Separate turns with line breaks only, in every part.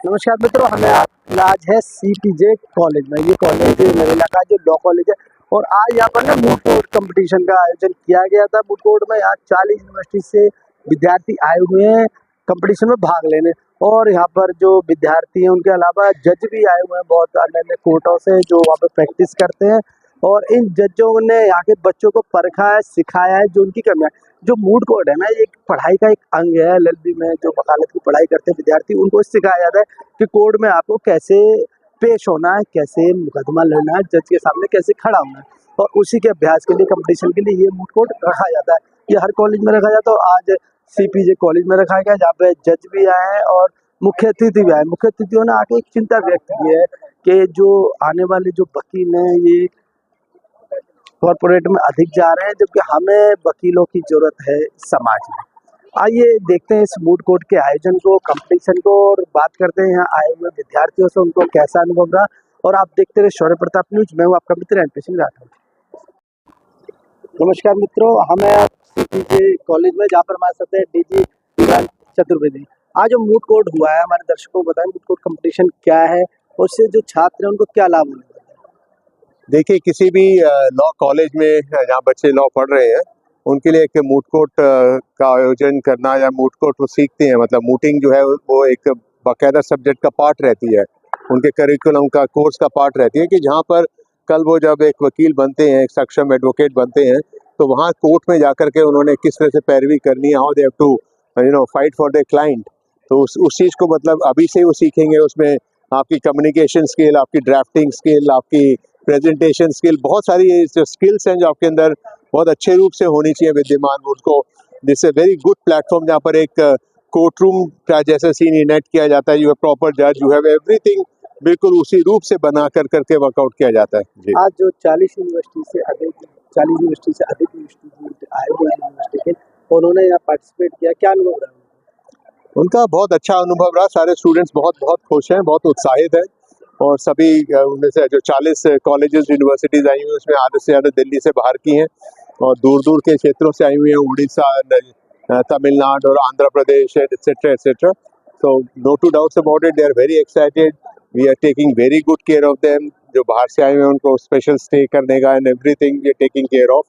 नमस्कार मित्रों, हमें आज है सीपीजे कॉलेज में। ये कॉलेज मेरे इलाका जो लॉ कॉलेज है और आज यहाँ पर ना मूड कोर्ट कंपटीशन का आयोजन किया गया था। मूड कोर्ट में यहाँ 40 यूनिवर्सिटी से विद्यार्थी आए हुए हैं कंपटीशन में भाग लेने। और यहाँ पर जो विद्यार्थी हैं उनके अलावा जज भी आए हुए हैं बहुत अन्य अन्य कोर्टों से जो वहाँ पर प्रैक्टिस करते हैं। और इन जजों ने यहाँ के बच्चों को परखा है, सिखाया है जो उनकी कमियां। जो मूड कोर्ट है ना, ये एक पढ़ाई का एक अंग है। एलएलबी में जो वकालत की पढ़ाई करते हैं विद्यार्थी, उनको सिखाया जाता है कि कोर्ट में आपको कैसे पेश होना है, कैसे मुकदमा लड़ना है, जज के सामने कैसे खड़ा होना है। और उसी के अभ्यास के लिए, कंपटीशन के लिए ये मूड कोर्ट रखा जाता है। ये हर कॉलेज में रखा जाता है और आज सीपीजे कॉलेज में रखा गया, जहाँ पे जज भी आए हैं और मुख्य अतिथि भी आए। मुख्य अतिथियों ने आके एक चिंता व्यक्त की है कि जो आने वाले जो वकील हैं ये कॉर्पोरेट में अधिक जा रहे हैं, जबकि हमें वकीलों की जरूरत है समाज में। आइए देखते हैं इस मूड कोर्ट के आयोजन को, कंपटीशन को, और बात करते हैं यहाँ आए हुए विद्यार्थियों से, उनको कैसा अनुभव रहा। और आप देखते रहे शौर्य प्रताप न्यूज। मैं हूँ आपका मित्र एनपी सिंह राठौर। नमस्कार मित्रों, हमें सीपीजे कॉलेज में जहाँ पर हमारे साथ है डीजी चतुर्वेदी। आज जो मूड कोर्ट हुआ है, हमारे दर्शकों को बताएं मूड कोर्ट कंपटीशन क्या है और उससे जो छात्र हैं उनको क्या लाभ होने।
देखिए, किसी भी लॉ कॉलेज में जहाँ बच्चे लॉ पढ़ रहे हैं उनके लिए एक मूड कोर्ट का आयोजन करना या मूड कोर्ट वो सीखते हैं, मतलब मूटिंग जो है वो एक बाकायदा सब्जेक्ट का पार्ट रहती है, उनके करिकुलम का कोर्स का पार्ट रहती है कि जहाँ पर कल वो जब एक वकील बनते हैं, एक सक्षम एडवोकेट बनते हैं, तो वहाँ कोर्ट में जाकर के उन्होंने किस तरह से पैरवी करनी है, how they have to fight for their client. तो उस चीज़ को मतलब अभी से वो सीखेंगे। उसमें आपकी कम्युनिकेशन स्किल, आपकी ड्राफ्टिंग स्किल, आपकी प्रेजेंटेशन स्किल, बहुत सारी जो स्किल्स हैं जो आपके अंदर बहुत अच्छे रूप से होनी चाहिए विद्यमान, उसको this a very good platform जहाँ पर एक कोर्ट रूम का जैसे सीन इनेक्ट किया जाता है। यू हैव प्रॉपर जज, यू हैव एवरीथिंग बिल्कुल उसी रूप से बना कर करके वर्कआउट किया जाता है जी।
आज जो 40 यूनिवर्सिटी से अधिक स्टूडेंट आए हुए हैं यूनिवर्सिटी के, उन्होंने यहाँ पार्टिसिपेट किया, क्या अनुभव रहा?
उनका बहुत अच्छा अनुभव रहा। सारे स्टूडेंट्स बहुत बहुत खुश हैं, बहुत उत्साहित हैं। और सभी उनमें से जो 40 कॉलेजेस यूनिवर्सिटीज़ आई हुई हैं उसमें आधे से ज़्यादा दिल्ली से बाहर की हैं और दूर दूर के क्षेत्रों से आई हुई हैं, उड़ीसा, तमिलनाडु और Andhra Pradesh etcetera etcetera. So no two doubts about it, they are very excited, we are taking very good care of them. जो बाहर से आए हुए हैं उनको स्पेशल स्टे करने का and everything we are taking care of.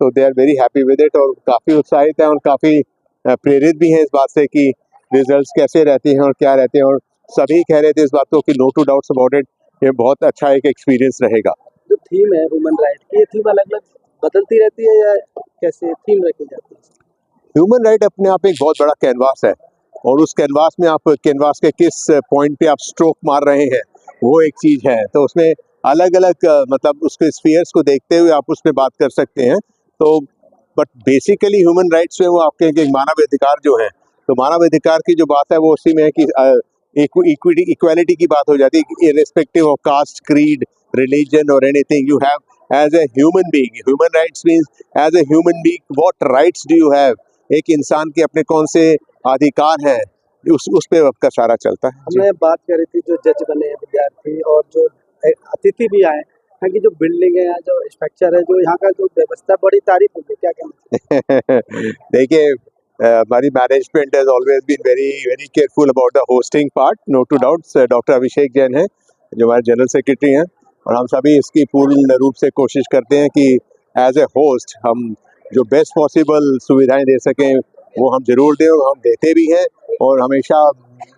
So they are very happy with it और काफ़ी उत्साहित हैं और काफ़ी प्रेरित भी हैं इस बात से कि रिजल्ट्स कैसे रहते हैं और क्या रहते हैं। और सभी कह रहे थे इस बात को कि no two doubts about it, ये बहुत अच्छा एक एक्सपीरियंस रहेगा।
जो थीम है ह्यूमन राइट की, ये थीम अलग अलग बदलती रहती है या कैसे थीम रखी जाती है?
ह्यूमन राइट अपने आप एक बहुत बड़ा कैनवास है और उस कैनवास में आप कैनवास के किस पॉइंट पे आप स्ट्रोक मार रहे हैं वो एक चीज़ है। तो उसमें अलग अलग मतलब उसके स्फीयर्स को देखते हुए आप उसमें बात कर सकते हैं। तो बट बेसिकली ह्यूमन राइट्स में वो आपके मानव अधिकार जो है, तो मानव अधिकार की जो बात है वो उसी में है कि इक्वालिटी की बात हो जाती है, irrespective of caste, creed, religion और anything you have as a human being. Human rights means as a human being what rights do you have, एक इंसान के अपने कौन से अधिकार हैं, उस पे आपका सारा चलता है।
हमने बात करी थी जो जज बने हैं विद्यार्थी और जो अतिथि भी आए, यहाँ की जो बिल्डिंग है, यहाँ जो स्ट्रक्चर है, जो यहाँ का जो व्यवस्था, बड़ी तारीफ होगी, क्या कहना?
देखिए, हमारी management has always been very very careful about the hosting part. No two doubts doctor Abhishek Jain है जो हमारे जनरल सेक्रेटरी हैं और हम सभी इसकी पूर्ण रूप से कोशिश करते हैं कि एज ए होस्ट हम जो बेस्ट पॉसिबल सुविधाएं दे सकें वो हम जरूर दें और हम देते भी हैं। और हमेशा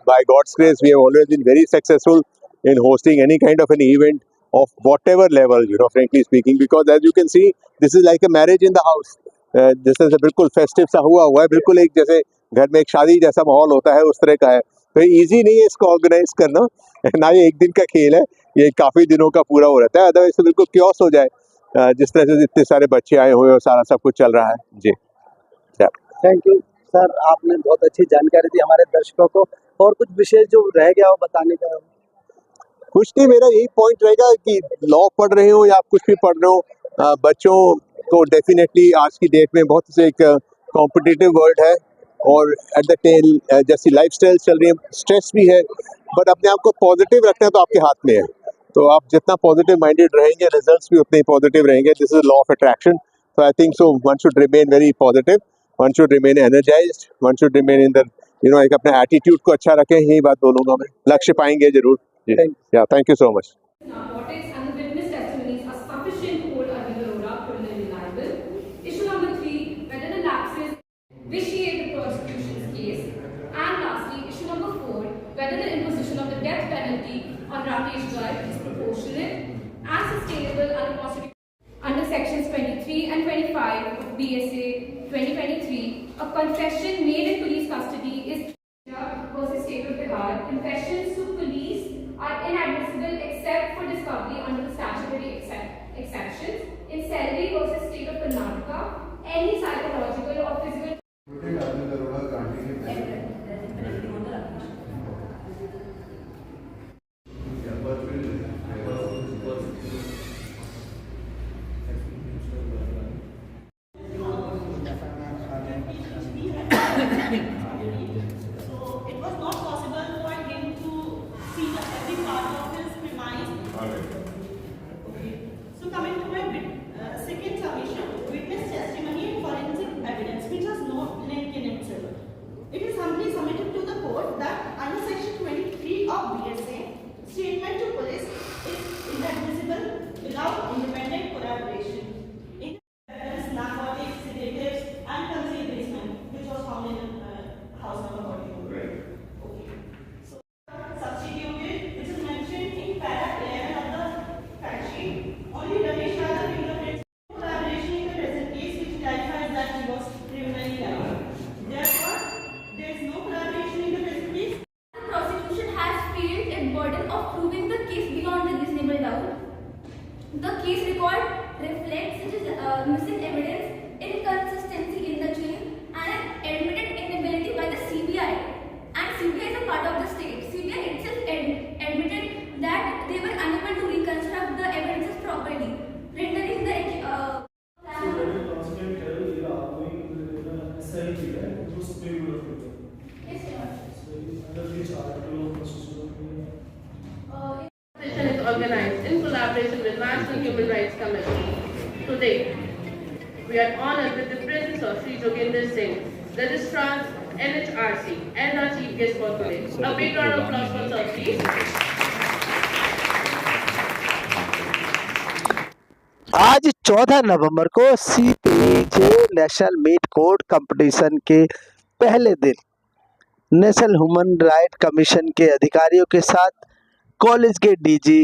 by God's grace we have always been very successful in hosting any kind of an event of whatever level, frankly speaking, because as you can see, this is like a marriage in the house. जैसे बिल्कुल festive सा हुआ है, बिल्कुल एक जैसे घर में एक शादी जैसा माहौल होता है उस तरह का है। तो इजी नहीं है इसको ऑर्गेनाइज करना, ना ये एक दिन का खेल है, ये काफ़ी दिनों का पूरा हो रहता है, अदरवाइज तो बिल्कुल क्योस हो जाए जिस तरह से इतने सारे बच्चे आए हुए और सारा सब कुछ चल रहा है जी।
थैंक यू सर, आपने बहुत अच्छी जानकारी दी हमारे दर्शकों को। और कुछ विशेष जो रह गया हो बताने का?
कुछ नहीं, मेरा यही पॉइंट रहेगा कि लॉ पढ़ रहे हो या आप कुछ भी पढ़ रहे हो, बच्चों को डेफिनेटली आज की डेट में बहुत से एक कॉम्पिटिटिव वर्ल्ड है और एट द टेल जैसी लाइफस्टाइल चल रही है, स्ट्रेस भी है, बट अपने आप को पॉजिटिव रखना तो आपके हाथ में है। तो आप जितना पॉजिटिव माइंडेड रहेंगे रिजल्ट्स भी उतने ही पॉजिटिव रहेंगे। This is law of attraction. So I think so one should remain very positive, one should remain energised, one should remain in the एक अपने एटीट्यूड को अच्छा रखें, यही बात बोलूंगा मैं। लक्ष्य पाएंगे जरूर जी। या thank you so much.
Narcotics and the witness testimonies are sufficient to hold Arvind Arora criminally liable. Issue number 3, whether the lapses vitiate the prosecution's case. And lastly, issue number 4, whether the imposition of the death penalty on Rakesh Garg is proportionate and sustainable under Constitution. Under sections 23 and 25 of BSA 2023, a confession made in police custody is versus State of Bihar. Confessions to police are inadmissible except for discovery under the statutory exceptions. In Selvi versus State of Karnataka, any psychological or physical
So it was not possible for him to see every part of his premise. Okay. So coming to my second submission, witness testimony and forensic evidence, which has no link in itself. It is humbly submitted to the court that under section 23 of BSA, statement to police is inadmissible without independent collaboration. Narcotics, sedatives, and concealed basement, which was found in house number 42. Right. Okay. So, substituted, which is mentioned in para 11 of the fact sheet. Only Rakesh Garg fingerprints. Collaboration in the present case, which clarifies that he was criminally liable. Therefore, there is no collaboration in the present case.
The prosecution has failed in burden of proving the case beyond a reasonable doubt. The case record reflects such as missing evidence, inconsistency in the chain, and an admitted inability by the CBI. And CBI is a part of the state. CBI itself admitted that they were unable to reconstruct the evidences properly, rendering the
Is organized in collaboration with National Human Rights Commission. Today, we are honored with the presence of Sri Joginder Singh, the Registrars NHRC, and our chief guest for today. A big round of applause for sir, please.
आज 14 नवंबर को CPJ national moot court competition के पहले दिन national human right commission के अधिकारियों के साथ कॉलेज के डीजी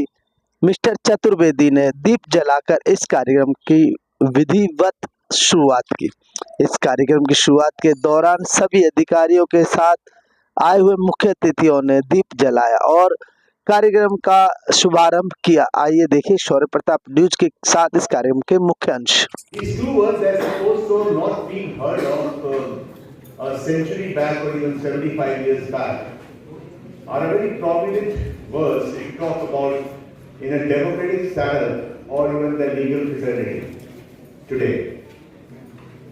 मिस्टर चतुर्वेदी ने दीप जलाकर इस कार्यक्रम की विधिवत शुरुआत की। इस कार्यक्रम की शुरुआत के दौरान सभी अधिकारियों के साथ आए हुए मुख्य अतिथियों ने दीप जलाया और कार्यक्रम का शुभारंभ किया। आइए देखिए शौर्य प्रताप न्यूज के साथ इस कार्यक्रम के मुख्य अंश।
These two words are supposed to not be heard of a century back or even 75 years back are a very prominent words to talk about in a democratic style or even the legal fraternity today.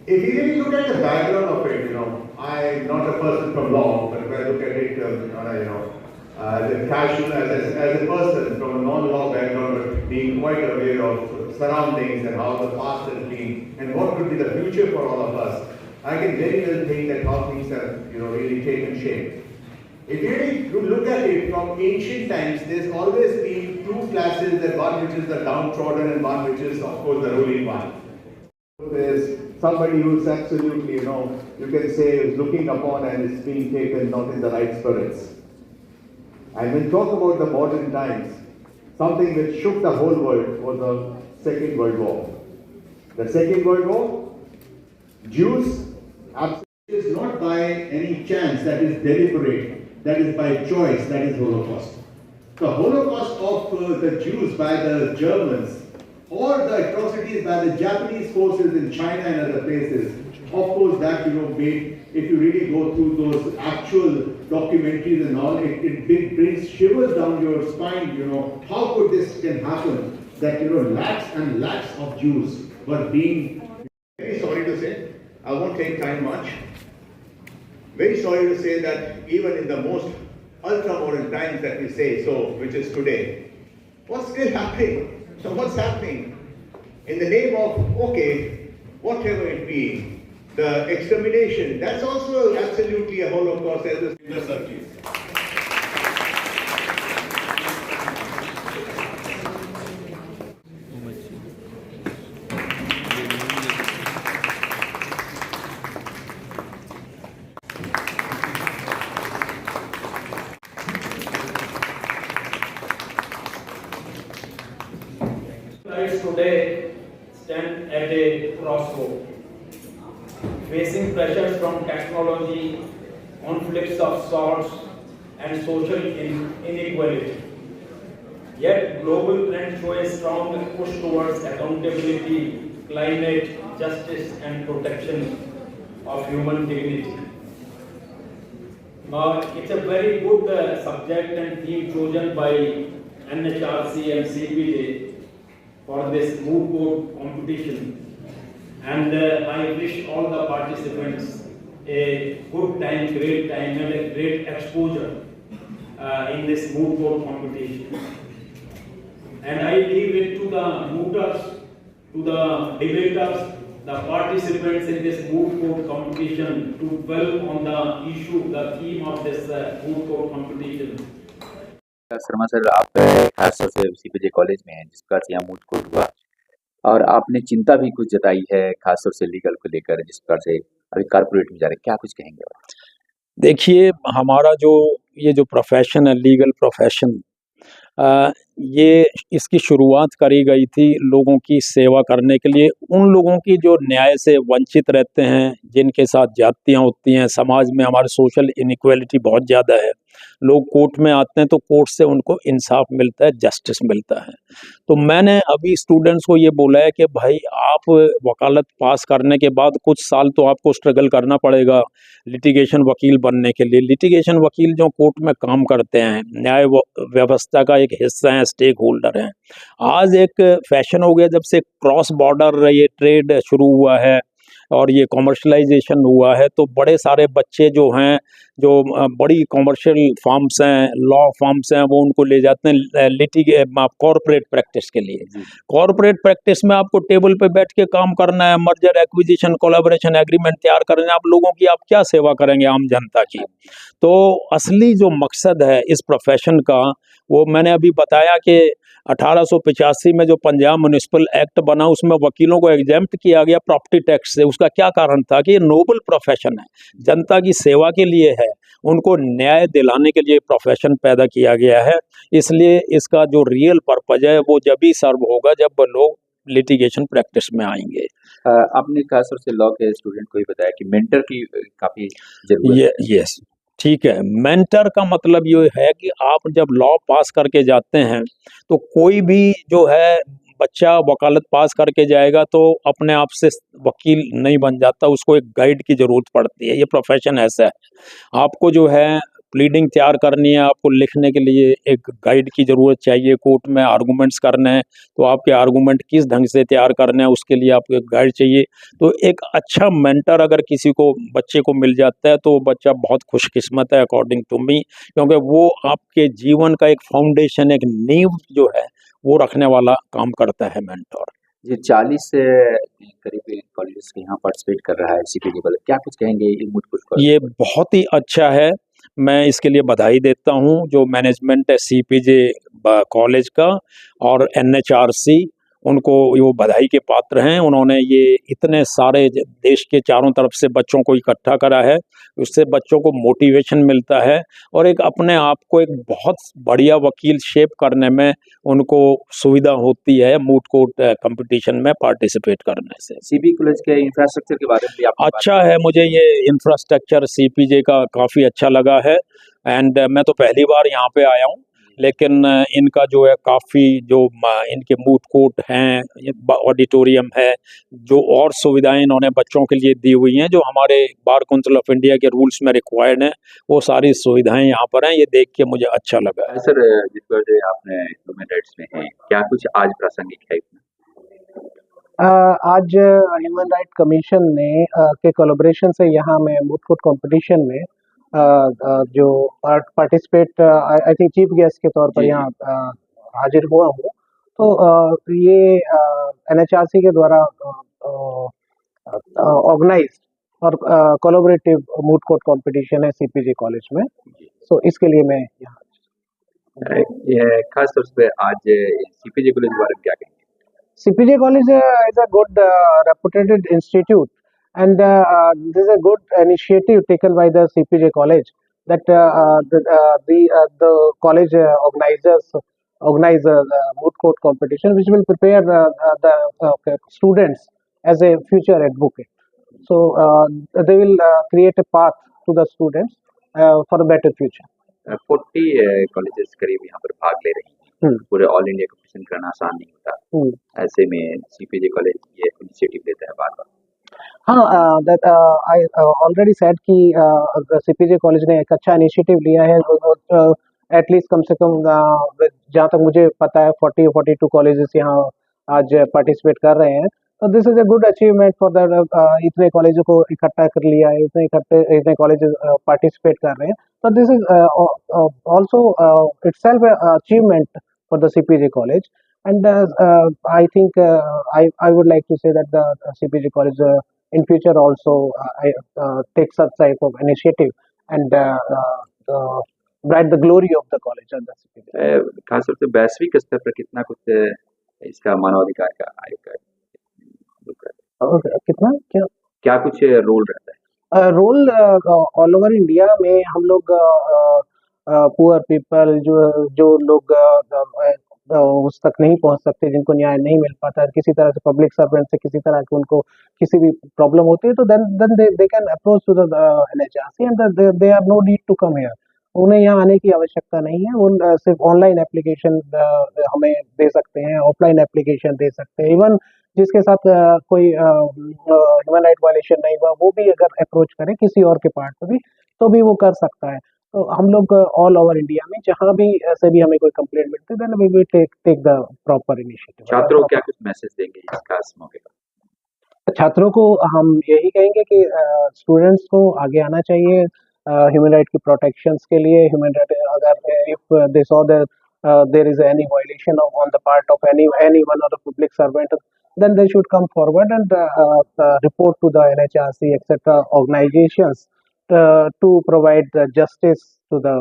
If you really look at the background of it, I'm not a person from law, but if I look at it, as a casual, as a person from a non-law background, but being quite aware of surroundings and how the past has been and what could be the future for all of us, I can very well think that how things have, really taken shape. If you really look at it from ancient times, there's always been two classes, that one which is the downtrodden and one which is, of course, the ruling one. So there's somebody who's absolutely, you can say is looking upon and is being taken not in the right spirits. And when we talk about the modern times, something which shook the whole world was the Second World War. The Second World War, Jews, absolutely is not by any chance, that is deliberate, that is by choice, that is Holocaust. The Holocaust of the Jews by the Germans or the atrocities by the Japanese forces in China and other places, of course that made, if you really go through those actual documentaries and all, it brings shivers down your spine, how could this can happen, that lakhs and lakhs of Jews were being, very sorry to say, I won't take time much, very sorry to say that even in the most ultra-modern times that we say so, which is today, what's still happening? So what's happening? In the name of, okay, whatever it be, the extermination, that's also absolutely a Holocaust as a finger circuit.
Rights today stand at a crossroad, facing pressures from technology, conflicts of sorts, and social inequality. Yet, global trends show a strong push towards accountability, climate justice, and protection of human dignity. It's a very good subject and theme chosen by NHRC and CPJ for this moot court competition, and I wish all the participants a good time, great time, and a great exposure in this moot court competition. And I leave it to the mooters, to the debaters, the participants in this moot court competition to dwell on the issue, the theme of this moot court competition.
Sharma sir, आप खास तौर से CPJ college में हैं जिस प्रकार से यहाँ मूट कोर्ट हुआ और आपने चिंता भी कुछ जताई है खास तौर से लीगल को लेकर, जिस प्रकार से अभी कारपोरेट में जा रहे हैं, क्या कुछ कहेंगे?
देखिए, हमारा जो ये जो प्रोफेशन है, लीगल प्रोफेशन, ये इसकी शुरुआत करी गई थी लोगों की सेवा करने के लिए, उन लोगों की जो न्याय से वंचित रहते हैं, जिनके साथ ज्यादतियाँ होती हैं। समाज में हमारे सोशल इनइक्वालिटी बहुत ज़्यादा है। लोग कोर्ट में आते हैं तो कोर्ट से उनको इंसाफ मिलता है, जस्टिस मिलता है। तो मैंने अभी स्टूडेंट्स को ये बोला है कि भाई, आप वकालत पास करने के बाद कुछ साल तो आपको स्ट्रगल करना पड़ेगा लिटिगेशन वकील बनने के लिए। लिटिगेशन वकील जो कोर्ट में काम करते हैं, न्याय व्यवस्था का एक हिस्सा हैं, स्टेक होल्डर हैं। आज एक फैशन हो गया, जब से क्रॉस बॉर्डर ये ट्रेड शुरू हुआ है और ये कॉमर्शलाइजेशन हुआ है, तो बड़े सारे बच्चे जो हैं, जो बड़ी कॉमर्शियल फर्म्स हैं, लॉ फर्म्स हैं, वो उनको ले जाते हैं कॉर्पोरेट प्रैक्टिस के लिए। कॉर्पोरेट प्रैक्टिस में आपको टेबल पे बैठ के काम करना है, मर्जर एक्विजिशन कोलैबोरेशन एग्रीमेंट तैयार करना है। आप लोगों की आप क्या सेवा करेंगे, आम जनता की? तो असली जो मकसद है इस प्रोफेशन का, वो मैंने अभी बताया कि 1885 में जो पंजाब म्युनिसिपल एक्ट बना, उसमें वकीलों को एग्जेम्प्ट किया गया प्रॉपर्टी टैक्स से। उसका क्या कारण था कि ये नोबल प्रोफेशन है, जनता की सेवा के लिए है, उनको न्याय दिलाने के लिए प्रोफेशन पैदा किया गया है। इसलिए इसका जो रियल पर्पज है वो जब ही सर्व होगा जब लोग लिटिगेशन प्रैक्टिस में आएंगे।
आपने खास तौर से लॉ के स्टूडेंट को ही बताया कि मेंटर की काफ़ी जरूरत है।
यस, ठीक है। मेंटर का मतलब ये है कि आप जब लॉ पास करके जाते हैं तो कोई भी जो है बच्चा वकालत पास करके जाएगा तो अपने आप से वकील नहीं बन जाता, उसको एक गाइड की ज़रूरत पड़ती है। ये प्रोफेशन ऐसा है, आपको जो है प्लीडिंग तैयार करनी है, आपको लिखने के लिए एक गाइड की ज़रूरत चाहिए। कोर्ट में आर्गूमेंट्स करने हैं तो आपके आर्गूमेंट किस ढंग से तैयार करने हैं, उसके लिए आपको एक गाइड चाहिए। तो एक अच्छा मेंटर अगर किसी को बच्चे को मिल जाता है तो बच्चा बहुत खुशकिस्मत है अकॉर्डिंग टू मी, क्योंकि वो आपके जीवन का एक फाउंडेशन, एक नींव जो है वो रखने वाला काम करता है मेंटर।
ये 40 से करीब कॉलेजेस के यहाँ पार्टिसिपेट कर रहा है सीपीजे कॉलेज, क्या कुछ कहेंगे ये मूट कोर्ट?
ये बहुत ही अच्छा है, मैं इसके लिए बधाई देता हूँ जो मैनेजमेंट है सीपीजे कॉलेज का और एनएचआरसी, उनको वो बधाई के पात्र हैं। उन्होंने ये इतने सारे देश के चारों तरफ से बच्चों को इकट्ठा करा है, उससे बच्चों को मोटिवेशन मिलता है और एक अपने आप को एक बहुत बढ़िया वकील शेप करने में उनको सुविधा होती है मूट कोर्ट कंपटीशन में पार्टिसिपेट करने से।
सीपी कॉलेज के इंफ्रास्ट्रक्चर के बारे में भी आप
अच्छा है, मुझे ये इंफ्रास्ट्रक्चर सीपीजे का काफ़ी अच्छा लगा है। एंड मैं तो पहली बार यहाँ पे आया हूँ, लेकिन इनका जो है काफ़ी जो इनके मूट कोर्ट हैं, ऑडिटोरियम है, जो और सुविधाएं इन्होंने बच्चों के लिए दी हुई हैं जो हमारे बार काउंसिल ऑफ इंडिया के रूल्स में रिक्वायर्ड हैं, वो सारी सुविधाएं यहाँ पर हैं। ये देख के मुझे अच्छा लगा है।
सर, जिस वजह से आपने ह्यूमन राइट्स में हैं, क्या कुछ आज प्रासंगिक है?
आज ह्यूमन राइट कमीशन ने के कोलैबोरेशन से यहाँ मैं मूट कोर्ट कंपटीशन में जो participate I think chief guest के तौर पर यहाँ हाजिर हुआ हूँ। तो ये एनएचआरसी के द्वारा ऑर्गेनाइज्ड और कोलैबोरेटिव मूड कोर्ट कंपटीशन है सीपीजे कॉलेज में। सो इसके लिए मैं यहाँ
ये खास तौर पे आज सीपीजे कॉलेज के बारे में क्या कहेंगे?
CPJ College is a good reputed institute, and this is a good initiative taken by the CPJ College that the college organize a moot court competition which will prepare the students as a future advocate. So they will create a path to the students for a better future.
40 colleges करीब यहाँ पर भाग ले रही हैं। पूरे all India competition करना आसान नहीं होता। ऐसे में सीपीजे कॉलेज ये इनिशिएटिव लेता है बार-बार।
हाँ, that I already said कि CPJ कॉलेज ने एक अच्छा इनिशिएटिव लिया है। एटलीस्ट कम से कम जहाँ तक मुझे पता है 40-42 कॉलेजेस यहाँ आज पार्टिसिपेट कर रहे हैं। तो this is a good achievement for that. इतने कॉलेजों को इकट्ठा कर लिया है, इतने कॉलेजेस पार्टिसिपेट कर रहे हैं। तो this is also itself achievement for the CPJ college. And I think I would like to say that the CPG college in future also take such type of initiative and bright the glory of the college and the CPG.
खास तौर से वैश्विक स्तर पर कितना कुछ इसका मानवाधिकार का आयोग
और कितना क्या
कुछ रोल रहता है?
रोल ऑल ओवर इंडिया में हम लोग पुअर पीपल जो लोग उस तक नहीं पहुंच सकते, जिनको न्याय नहीं मिल पाता, किसी तरह से पब्लिक सर्वेंट से किसी तरह की उनको किसी भी प्रॉब्लम होती है, तो then they can approach to the NHRC and they are no need to come here. उन्हें यहाँ आने की आवश्यकता नहीं है। उन सिर्फ ऑनलाइन एप्लीकेशन हमें दे सकते हैं, ऑफलाइन एप्लीकेशन दे सकते हैं। इवन जिसके साथ कोई ह्यूमन राइट वायलेशन नहीं हुआ वो भी अगर अप्रोच करे किसी और के पार्ट में भी तो भी वो कर सकता है। तो हम लोग ऑल ओवर इंडिया में जहाँ भी ऐसे भी हमें कोई कंप्लेंट मिलती है then we will take the proper initiative.
छात्रों को क्या कुछ मैसेज देंगे इस खास मौके पर?
छात्रों को हम यही कहेंगे कि स्टूडेंट्स को आगे आना चाहिए ह्यूमन राइट की प्रोटेक्शंस के लिए। ह्यूमन राइट अगर if they saw that there is any violation on the part of anyone or the public servant, then they should come forward and report to the NHRC etc. organizations to provide the justice to the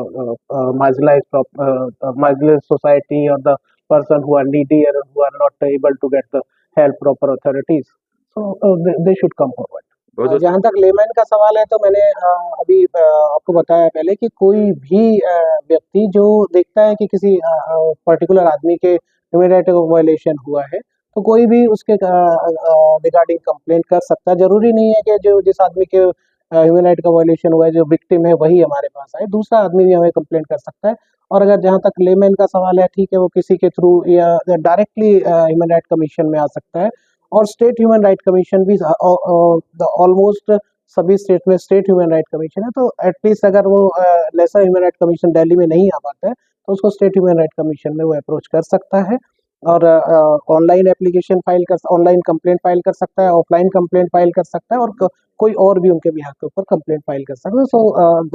marginalized society or the person who are needy and who are not able to get the help proper authorities. So they should come forward. जहाँ तक layman का सवाल है तो मैंने अभी आपको बताया पहले कि कोई भी व्यक्ति जो देखता है कि किसी पर्टिकुलर आदमी के ह्यूमन राइट का वायलेशन हुआ है तो कोई भी उसके रिगार्डिंग कंप्लेंट कर सकता है। जरूरी नहीं है कि जो जिस आदमी के ह्यूमन राइट का वायलेशन हुआ है जो विक्टिम है वही हमारे पास आए, दूसरा आदमी भी हमें कंप्लेंट कर सकता है। और अगर जहाँ तक लेमैन का सवाल है, ठीक है, वो किसी के थ्रू या डायरेक्टली ह्यूमन राइट कमीशन में आ सकता है। और स्टेट ह्यूमन राइट कमीशन भी ऑलमोस्ट सभी स्टेट में स्टेट ह्यूमन राइट कमीशन है। तो एटलीस्ट अगर वो national human right commission Delhi में नहीं आ पाता है तो उसको स्टेट ह्यूमन राइट कमीशन में वो अप्रोच कर सकता है और ऑनलाइन एप्लीकेशन फाइल कर ऑनलाइन कंप्लेंट फाइल कर सकता है, ऑफलाइन कंप्लेंट फाइल कर सकता है और कोई और भी उनके बिहाफ के ऊपर कंप्लेंट फाइल कर सकता है। So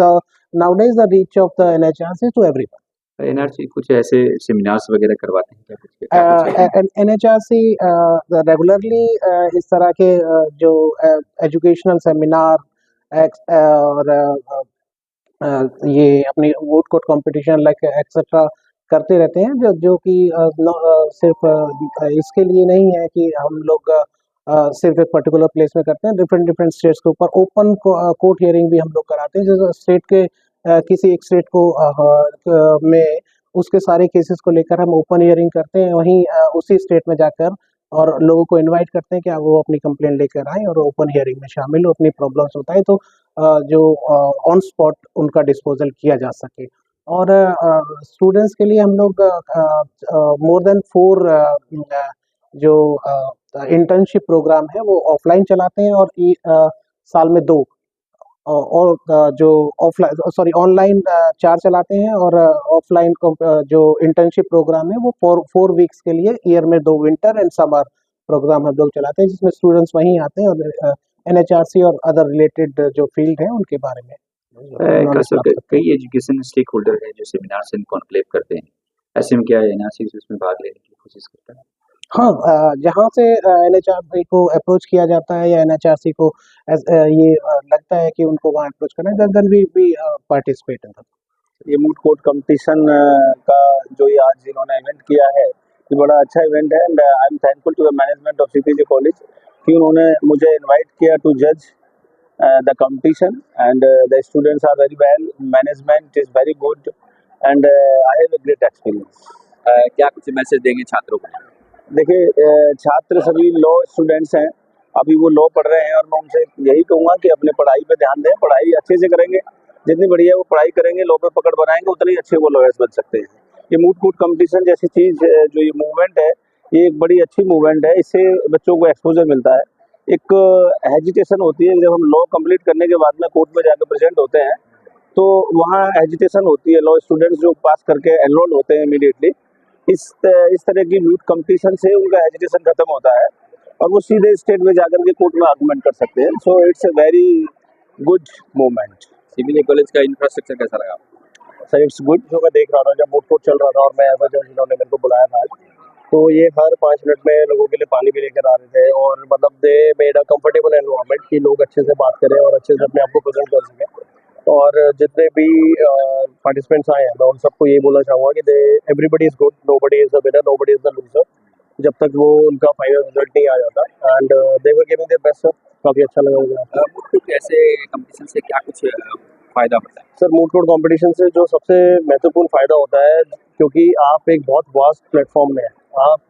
the nowadays the reach of the NHRC to everyone.
NRC कुछ ऐसे सेमिनार्स वगैरह करवाते हैं क्या?
NHRC रेगुलरली इस तरह के जो एजुकेशनल सेमिनार और ये अपनी vote court competition like etcetera करते रहते हैं जो कि सिर्फ इसके लिए नहीं है कि हम लोग सिर्फ एक पर्टिकुलर प्लेस में करते हैं। डिफरेंट स्टेट्स के ऊपर ओपन कोर्ट हियरिंग भी हम लोग कराते हैं। जैसे स्टेट के किसी एक स्टेट को में उसके सारे केसेस को लेकर हम ओपन हियरिंग करते हैं, वहीं उसी स्टेट में जाकर और लोगों को इनवाइट करते हैं कि वो अपनी कंप्लेंट लेकर आएँ और ओपन हियरिंग में शामिल हो, अपनी प्रॉब्लम्स बताएं तो जो ऑन स्पॉट उनका डिस्पोजल किया जा सके। और स्टूडेंट्स के लिए हम लोग मोर देन 4 जो इंटर्नशिप प्रोग्राम है वो ऑफलाइन चलाते हैं और साल में 2 और जो ऑनलाइन 4 चलाते हैं और ऑफलाइन जो इंटर्नशिप प्रोग्राम है वो 4 वीक्स के लिए ईयर में 2 विंटर एंड समर प्रोग्राम हम लोग चलाते हैं जिसमें स्टूडेंट्स वहीं आते हैं और NHRC और अदर रिलेटेड जो फील्ड है उनके बारे में
कई एजुकेशन स्टेक होल्डर है जो सेमिनार से कॉन्क्लेव करते हैं, ऐसे में क्या NRC इसमें भाग लेने की कोशिश करता है?
हाँ, जहाँ से एनएचआरसी को अप्रोच किया जाता है या एनएचआरसी को लगता है कि उनको वहाँ अप्रोच करना है, then we participate in that.
ये मूट कोर्ट कंपटीशन का जो ये आज इन्होंने इवेंट किया है, ये बड़ा अच्छा इवेंट है and I am thankful to the management of CPJ college कि उन्होंने मुझे इनवाइट किया टू जज the competition and the students are very well, management is very good and I have a great experience.
क्या कुछ message देंगे छात्रों को?
देखिए छात्र सभी लॉ स्टूडेंट्स हैं, अभी वो लॉ पढ़ रहे हैं और मैं उनसे यही कहूँगा कि अपने पढ़ाई पे ध्यान दें, पढ़ाई अच्छे से करेंगे, जितनी बढ़िया वो पढ़ाई करेंगे, लॉ पे पकड़ बनाएंगे, उतने ही अच्छे वो लॉयर्स बन सकते हैं। ये मूट कोर्ट कंपटीशन जैसी चीज़ जो ये मूवमेंट है, ये एक बड़ी अच्छी मूवमेंट है, इससे बच्चों को एक्सपोजर मिलता है। एक हेजिटेशन होती है जब हम लॉ कंप्लीट करने के बाद में कोर्ट में जाकर प्रेजेंट होते हैं, तो वहाँ हेजिटेशन होती है। लॉ स्टूडेंट्स जो पास करके एनरोल होते हैं इमीडिएटली, इस तरह की मूट कंपटीशन से उनका हेजिटेशन खत्म होता है और वो सीधे स्टेट में जाकर के कोर्ट में आर्गुमेंट कर सकते हैं। So it's a very good movement.
CPJ college का इंफ्रास्ट्रक्चर कैसा लगा?
Sir it's good. जो मैं देख रहा था जब मूट कोर्ट चल रहा था और मैं एज जज इन्होंने मेरे को बुलाया था आज, तो ये हर 5 मिनट में लोगों के लिए पानी भी लेकर आ रहे थे और मतलब they made a comfortable environment कि लोग अच्छे से बात करें और अच्छे से अपने आप को प्रेजेंट कर सकें। और जितने भी पार्टिसिपेंट्स आए हैं मैं उन सबको ये बोलना चाहूँगा कि everybody is good, nobody is the winner, nobody is the loser, जब तक वो उनका फाइनल रिजल्ट नहीं आ जाता। And they were giving their best. Sir काफ़ी अच्छा लगा मुझे।
मूट कोर्ट ऐसे कंपटीशन से क्या कुछ फायदा होता है?
सर मूट कोर्ट कंपटीशन से जो सबसे महत्वपूर्ण फ़ायदा होता है, क्योंकि आप एक बहुत वास्ट प्लेटफॉर्म में हैं, आप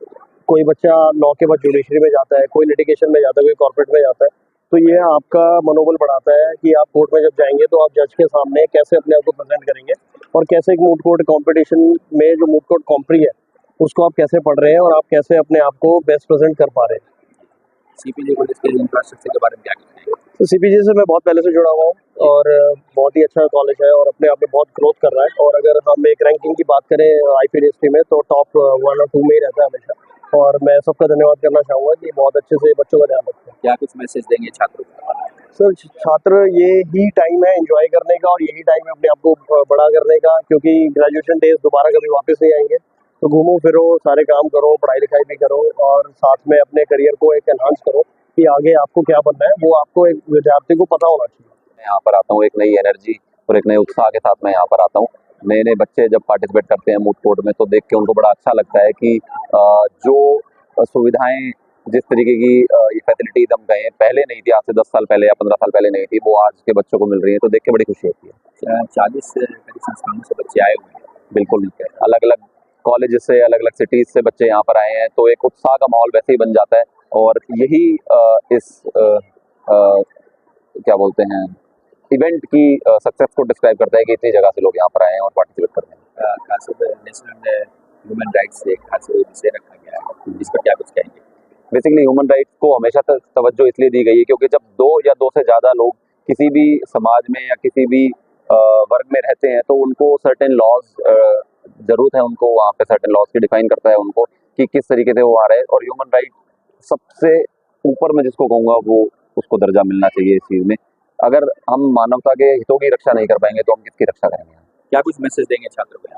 कोई बच्चा लॉ के बाद जुडिशरी में जाता है, कोई लिटिगेशन में जाता है, कोई कॉर्पोरेट में जाता है, तो ये आपका मनोबल बढ़ाता है कि आप कोर्ट में जब जाएंगे तो आप जज के सामने कैसे अपने आप को प्रेजेंट करेंगे और कैसे एक मूट कोर्ट कंपटीशन में जो मूट कोर्ट कॉम्प्री है उसको आप कैसे पढ़ रहे हैं और आप कैसे अपने आप को बेस्ट प्रेजेंट कर पा रहे हैं।
सीपीजे कॉलेज के इंफ्रास्ट्रक्चर के बारे में क्या कहते हैं?
तो सीपीजे से मैं बहुत पहले से जुड़ा हुआ हूँ और बहुत ही अच्छा कॉलेज है और अपने आप में बहुत ग्रोथ कर रहा है। और अगर हम एक रैंकिंग की बात करें IPDSP में तो टॉप 1 और 2 में ही रहता है हमेशा। और मैं सबका धन्यवाद करना चाहूँगा कि बहुत अच्छे से बच्चों का ध्यान रखते हैं।
क्या कुछ मैसेज देंगे छात्रों को?
सर छात्र ये ही टाइम है एंजॉय करने का और यही टाइम है अपने आप को बड़ा करने का, क्योंकि ग्रेजुएशन डेज दोबारा कभी वापस नहीं आएंगे। तो घूमो फिरो, सारे काम करो, पढ़ाई लिखाई भी करो और साथ में अपने करियर को एक एनहांस करो कि आगे आपको क्या बनना है वो आपको एक विद्यार्थी को पता होना चाहिए।
मैं यहाँ पर आता हूँ एक नई एनर्जी और एक नए उत्साह के साथ मैं यहाँ पर आता हूँ। नए नए बच्चे जब पार्टिसिपेट करते हैं मूट कोर्ट में तो देख के उनको बड़ा अच्छा लगता है कि जो सुविधाएं जिस तरीके की ये फैसिलिटीज हम गए पहले नहीं थी, आज से 10 साल पहले या 15 साल पहले नहीं थी, वो आज के बच्चों को मिल रही है तो देख के बड़ी खुशी होती है। 40 संस्थानों से बच्चे आए हुए हैं। बिल्कुल, अलग अलग कॉलेज से, अलग अलग सिटीज से बच्चे यहाँ पर आए हैं तो एक उत्साह का माहौल वैसे ही बन जाता है और यही इस क्या बोलते हैं इवेंट की सक्सेस को डिस्क्राइब करता है कि इतनी जगह से लोग यहाँ पर आए हैं और पार्टिसिपेट कर रहे हैं। खासकर नेशनल ह्यूमन राइट्स से खास विषय रखा गया है, इस पर क्या कुछ कहेंगे? बेसिकली ह्यूमन राइट्स को हमेशा तवज्जो इसलिए दी गई है क्योंकि जब 2 या 2 से ज़्यादा लोग किसी भी समाज में या किसी भी वर्ग में रहते हैं तो उनको सर्टेन लॉज ज़रूरत है, उनको वहाँ पे सर्टेन लॉज की डिफाइन करता है उनको कि किस तरीके से वो आ रहे हैं। और ह्यूमन राइट सबसे ऊपर में जिसको कहूँगा वो उसको दर्जा मिलना चाहिए इस चीज़ में। अगर हम मानवता के हितों की रक्षा नहीं कर पाएंगे तो हम किसकी रक्षा करेंगे? क्या कुछ मैसेज देंगे छात्रों को?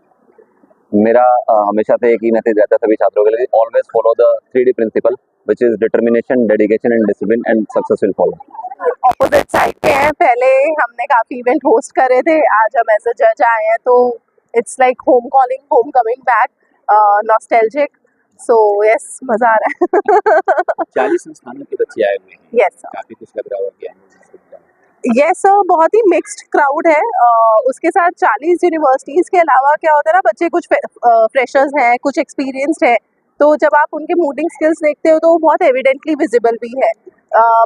मेरा हमेशा से एक ही मैसेज रहता है सभी छात्रों के लिए, always follow the 3D principal which is determination, dedication and discipline and success will follow.
Opposite side पे हैं, पहले हमने काफी इवेंट होस्ट करे थे, आज हम एज अ जज आए हैं तो it's like home calling, home coming back, nostalgic. So yes, मजा आ रहा है।
40 संस्थानों के बच्चे आए हुए हैं।
यस
काफी कुछ लग रहा होगा।
यस सर, बहुत ही मिक्स्ड क्राउड है। उसके साथ 40 यूनिवर्सिटीज के अलावा क्या होता है ना, बच्चे कुछ फ्रेशर्स हैं, कुछ एक्सपीरियंस्ड है, तो जब आप उनके मूडिंग स्किल्स देखते हो तो वो बहुत एविडेंटली विजिबल भी है।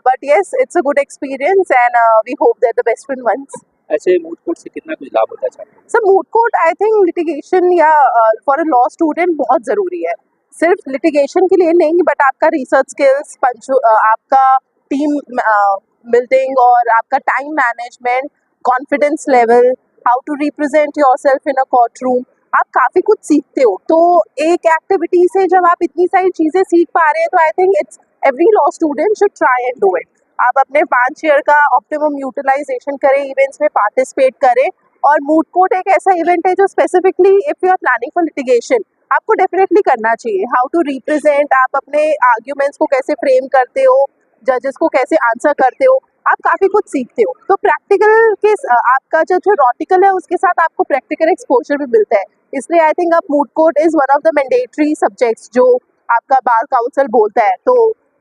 But yes, it's a good experience and we hope that the best win once.
ऐसे मूट कोर्ट से कितना कुछ लाभ होता है?
Sir moot court I think litigation या फॉर अ लॉ स्टूडेंट बहुत ज़रूरी है, सिर्फ लिटिगेशन के लिए नहीं बट आपका रिसर्च स्किल्स, आपका टीम बिल्डिंग और आपका time management, confidence level, how to represent yourself in a court room, आप काफ़ी कुछ सीखते हो। तो एक एक्टिविटी से जब आप इतनी सारी चीज़ें सीख पा रहे हैं तो I think it's every law student should try and do it. आप अपने 5 ईयर का ऑप्टिमम यूटिलाइजेशन करें, इवेंट्स में पार्टिसिपेट करें। और मूट कोर्ट एक ऐसा इवेंट है जो specifically if you are planning for litigation, आपको डेफिनेटली करना चाहिए। हाउ टू रिप्रेजेंट, आप अपने आर्ग्यूमेंट्स को कैसे फ्रेम करते हो, जजेस को कैसे आंसर करते हो, आप काफ़ी कुछ सीखते हो। तो प्रैक्टिकल के आपका जो थ्योरेटिकल है उसके साथ आपको प्रैक्टिकल एक्सपोजर भी मिलता है। इसलिए आई थिंक अब moot court is one of the mandatory subjects जो आपका बार काउंसिल बोलता है। तो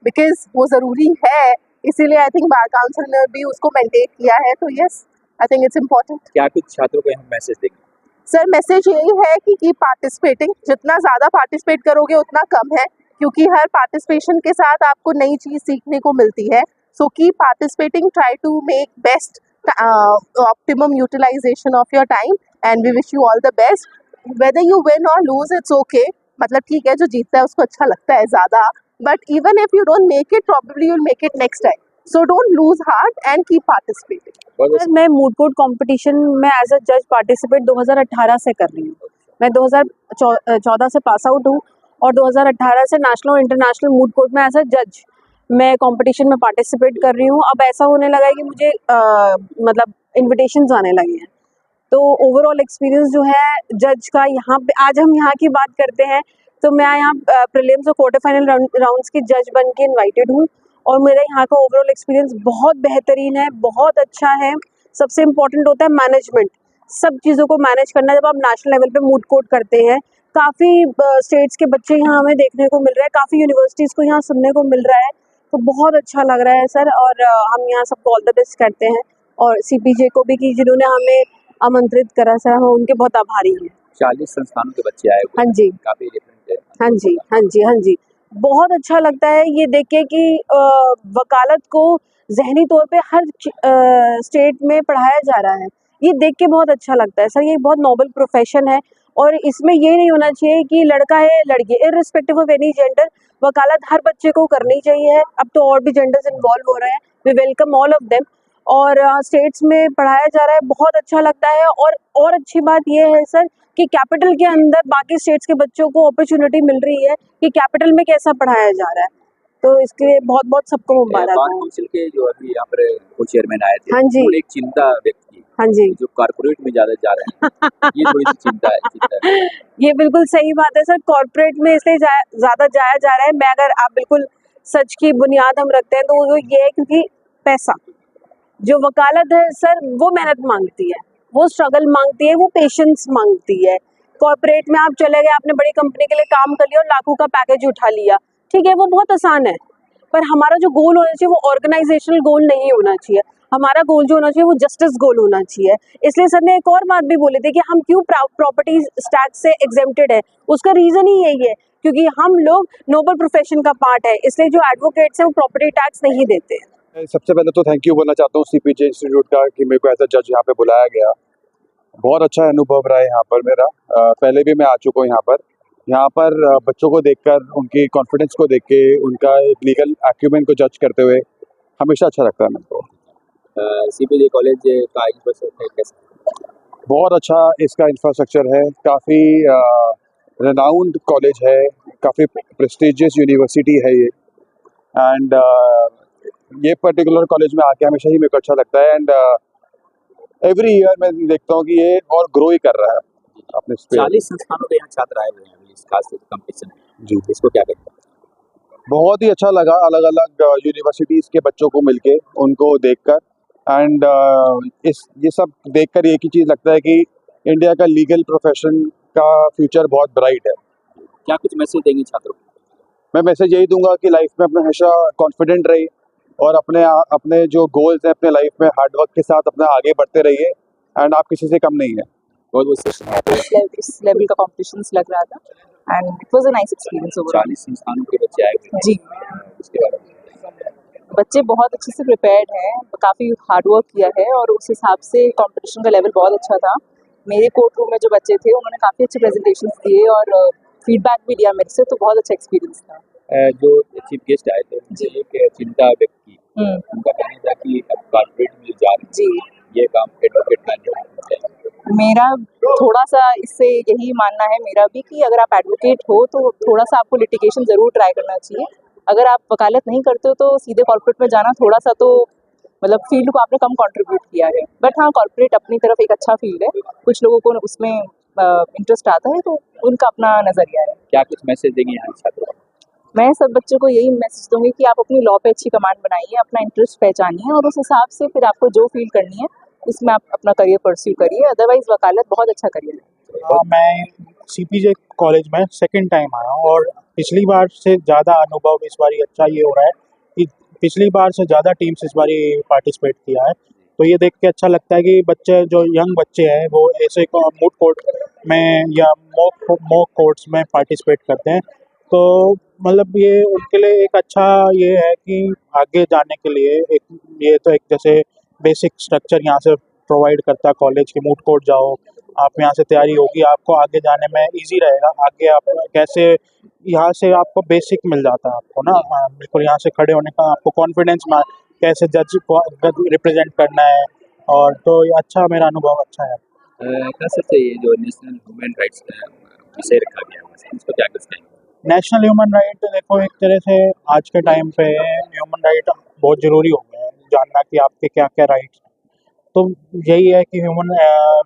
बिकॉज वो ज़रूरी है, इसीलिए आई थिंक बार काउंसिल ने भी उसको मैंडेट किया है। तो yes, I think it's important.
क्या कुछ छात्रों को हम मैसेज देंगे?
सर मैसेज यही है कि कीप पार्टिसिपेटिंग, जितना ज़्यादा पार्टिसिपेट करोगे उतना कम है, क्योंकि हर पार्टिसिपेशन के साथ आपको नई चीज़ सीखने को मिलती है। So keep participating, try to make best optimum utilisation of your time and we wish you all the best. Whether you win और लूज इट्स ओके, मतलब ठीक है, जो जीतता है उसको अच्छा लगता है ज़्यादा, but even if you don't make it probably you will make it next time. So don't lose heart and keep participating.
Sir मैं मूट कोर्ट कंपटीशन में एज अ जज पार्टिसिपेट 2018 से कर रही हूँ। मैं 2014 से पास आउट हूँ और 2018 से नेशनल और इंटरनेशनल मूट कोर्ट में एज अ जज मैं कंपटीशन में पार्टिसिपेट कर रही हूँ। अब ऐसा होने लगा है कि मुझे मतलब इन्विटेशंस आने लगे हैं। तो ओवरऑल एक्सपीरियंस जो है जज का, यहाँ पे आज हम यहाँ की बात करते हैं, तो मैं यहाँ प्रीलिम्स और क्वार्टर फाइनल राउंड्स की जज बन के इन्वाइटेड हूँ और मेरा यहाँ का ओवरऑल एक्सपीरियंस बहुत बेहतरीन है, बहुत अच्छा है। सबसे इम्पोर्टेंट होता है मैनेजमेंट, सब चीज़ों को मैनेज करना। जब आप नेशनल लेवल पे मूट कोर्ट करते हैं, काफ़ी स्टेट्स के बच्चे यहाँ हमें देखने को मिल रहे हैं, काफ़ी यूनिवर्सिटीज़ को यहाँ सुनने को मिल रहा है, तो बहुत अच्छा लग रहा है सर। और हम यहाँ सबको ऑल द बेस्ट करते हैं और CPJ को भी कि जिन्होंने हमें आमंत्रित करा सर, हम उनके बहुत आभारी हैं।
40 संस्थानों के बच्चे आए हुए
हाँ
हैं,
जी,
काफी डिफरेंट है।
हाँ जी, हाँ जी, हाँ जी। बहुत अच्छा लगता है ये देख के कि वकालत को ज़हनी तौर पे हर स्टेट में पढ़ाया जा रहा है। ये देख के बहुत अच्छा लगता है सर, ये बहुत नोबल प्रोफेशन है और इसमें ये नहीं होना चाहिए कि लड़का है लड़की, इर्रिस्पेक्टिव ऑफ एनी जेंडर, वकालत हर बच्चे को करनी चाहिए। अब तो और भी जेंडर्स इन्वॉल्व हो रहे हैं, we welcome all of them. और स्टेट्स में पढ़ाया जा रहा है, बहुत अच्छा लगता है। और अच्छी बात ये है सर कि कैपिटल के अंदर बाकी स्टेट्स के बच्चों को अपॉर्चुनिटी मिल रही है कि कैपिटल में कैसा पढ़ाया जा रहा है, तो इसके लिए बहुत बहुत सबको मुबारक
बार
हो।
काउंसिल के जो अभी यहाँ पर को चेयरमैन आए थे,
हाँ जी।
उन्होंने एक चिंता व्यक्त की,
हाँ जी।
जो कारपोरेट में ज्यादा जा रहे हैं, ये थोड़ी सी चिंता है।
ये बिल्कुल सही बात है सर, कॉर्पोरेट में इसलिए ज़्यादा जाया जा रहा है। मैं अगर आप बिल्कुल सच की बुनियाद हम रखते हैं तो वो ये है क्योंकि पैसा, जो वकालत है सर वो मेहनत मांगती है, वो स्ट्रगल मांगती है, वो पेशेंस मांगती है। कॉर्पोरेट में आप चले गए, आपने बड़ी कंपनी के लिए काम कर लिया और लाखों का पैकेज उठा लिया, ठीक है, वो बहुत आसान है, पर हमारा जो गोल होना चाहिए वो ऑर्गेनाइजेशनल गोल नहीं होना चाहिए। हमारा गोल जो होना चाहिए वो जस्टिस गोल होना चाहिए। इसलिए सर ने एक और बात भी बोली थी कि हम क्यों प्रॉपर्टी टैक्स से एग्जेम्प्टेड है, उसका रीज़न ही यही है क्योंकि हम लोग नोबल प्रोफेशन का पार्ट है, इसलिए जो एडवोकेट्स हैं वो प्रॉपर्टी टैक्स नहीं देते हैं।
सबसे पहले तो थैंक यू बोलना चाहता हूँ CPJ इंस्टीट्यूट का कि मेरे को एज अ जज यहाँ पे बुलाया गया। बहुत अच्छा अनुभव रहा है यहाँ पर मेरा। पहले भी मैं आ चुका हूँ यहाँ पर बच्चों को देखकर, उनकी कॉन्फिडेंस को देख के, उनका लीगल एक्यूमेंट को जज करते हुए हमेशा अच्छा लगता है मेरे को।
CPJ कॉलेज का इंफ्रास्ट्रक्चर कैसा?
बहुत अच्छा इसका इंफ्रास्ट्रक्चर है, काफ़ी रेनाउंड कॉलेज है, काफ़ी प्रेस्टिजियस यूनिवर्सिटी है ये। एंड ये पर्टिकुलर कॉलेज में आके हमेशा ही मेरे को अच्छा लगता है। एंड एवरी ईयर मैं देखता हूँ कि ये और ग्रो ही कर रहा है अपने
40 संस्थानों के यहाँ छात्र आए हुए हैं इस खास कंपटीशन में
जी।
इसको क्या कहते हैं?
बहुत ही अच्छा लगा अलग अलग यूनिवर्सिटीज़ के बच्चों को मिलके, उनको देखकर। एंड ये सब देखकर एक ही चीज़ लगता है कि इंडिया का लीगल प्रोफेशन का फ्यूचर बहुत ब्राइट है।
क्या कुछ मैसेज देंगे छात्रों को?
मैं मैसेज यही दूंगा कि लाइफ में अपने हमेशा कॉन्फिडेंट रहिए और अपने जो गोल्स हैं अपने लाइफ में हार्डवर्क के साथ अपना आगे बढ़ते रहिए। एंड आप किसी से कम नहीं है।
इस लेवल का कॉम्पिटिशन्स लग रहा था and it was a nice experience overall.
40 संस्थानों के बच्चे आए हुए हैं
जी,
उसके बारे में
बच्चे बहुत अच्छे से प्रिपेयर्ड हैं, काफ़ी हार्ड वर्क किया है और उस हिसाब से कंपटीशन का लेवल बहुत अच्छा था। मेरे कोर्ट रूम में जो बच्चे थे उन्होंने काफ़ी अच्छे प्रेजेंटेशंस दिए और फीडबैक भी दिया मेरे से, तो बहुत अच्छा एक्सपीरियंस था।
जो चीफ गेस्ट आए थे उनसे एक चिंता व्यक्त की, उनका कहना था कि अब कॉर्पोरेट में जा रहे
जी,
ये काम एडवोकेट का नहीं होना चाहिए।
मेरा थोड़ा सा इससे यही मानना है मेरा भी कि अगर आप एडवोकेट हो तो थोड़ा सा आपको लिटिगेशन ज़रूर ट्राई करना चाहिए। अगर आप वकालत नहीं करते हो तो सीधे कॉर्पोरेट में जाना थोड़ा सा तो मतलब फील्ड को आपने कम कंट्रीब्यूट किया है। बट हाँ, कॉर्पोरेट अपनी तरफ एक अच्छा फील्ड है, कुछ लोगों को उसमें इंटरेस्ट आता है तो उनका अपना नज़रिया है।
क्या कुछ मैसेज देंगे यहाँ छात्रों को?
मैं सब बच्चों को यही मैसेज दूंगी कि आप अपनी लॉ पे अच्छी कमांड बनाइए, अपना इंटरेस्ट पहचानिए और उस हिसाब से फिर आपको जो फील्ड करनी है उसमें आप अपना करियर परस्यू करिए, अदरवाइज वकालत बहुत अच्छा करियर है।
मैं सीपीजे कॉलेज में सेकंड टाइम आया हूँ और पिछली बार से ज़्यादा अनुभव इस बार अच्छा ये हो रहा है कि पिछली बार से ज़्यादा टीम्स इस बार पार्टिसिपेट किया है, तो ये देख के अच्छा लगता है कि बच्चे जो यंग बच्चे हैं वो ऐसे मूड कोर्ट में या मॉक कोर्ट्स में पार्टिसिपेट करते हैं, तो मतलब ये उनके लिए एक अच्छा ये है कि आगे जाने के लिए एक ये तो एक जैसे बेसिक स्ट्रक्चर यहाँ से प्रोवाइड करता है कॉलेज के। मूड कोर्ट जाओ, आप यहाँ से तैयारी होगी, आपको आगे जाने में इजी रहेगा। आगे आप कैसे यहाँ से आपको बेसिक मिल जाता है आपको ना, बिल्कुल यहाँ से खड़े होने का आपको कॉन्फिडेंस में कैसे जज को रिप्रेजेंट करना है, और तो ये अच्छा मेरा अनुभव अच्छा है।
खास तौर से ये जो नेशनल ह्यूमन राइट्स विषय रखा गया है इसको क्या कुछ कहेंगे?
नेशनल ह्यूमन राइट देखो एक तरह से आज के टाइम पे ह्यूमन राइट बहुत ज़रूरी हो गया है जानना कि आपके क्या क्या राइट्स हैं, तो यही है कि ह्यूमन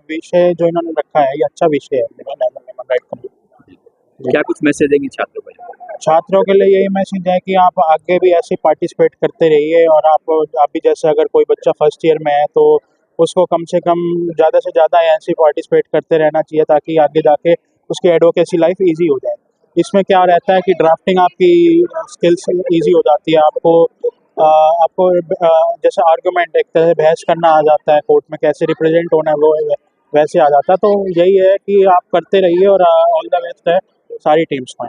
विषय जो इन्होंने रखा है ये अच्छा विषय है ह्यूमन राइट का।
क्या कुछ मैसेज देंगे छात्रों को?
छात्रों के लिए यही मैसेज है कि आप आगे भी ऐसे पार्टिसिपेट करते रहिए, और आप भी जैसे अगर कोई बच्चा फर्स्ट ईयर में है तो उसको कम से कम ज़्यादा से ज़्यादा ऐसे पार्टिसिपेट करते रहना चाहिए ताकि आगे जाके उसकी एडवोकेसी लाइफ ईजी हो जाए। इसमें क्या रहता है कि ड्राफ्टिंग आपकी स्किल्स ईजी हो जाती है, आपको जैसे आर्गूमेंट एक तरह से बहस करना आ जाता है, कोर्ट में कैसे रिप्रेजेंट होना है वो वैसे आ जाता है। तो यही है कि आप करते रहिए और ऑल द बेस्ट है सारी टीम्स को।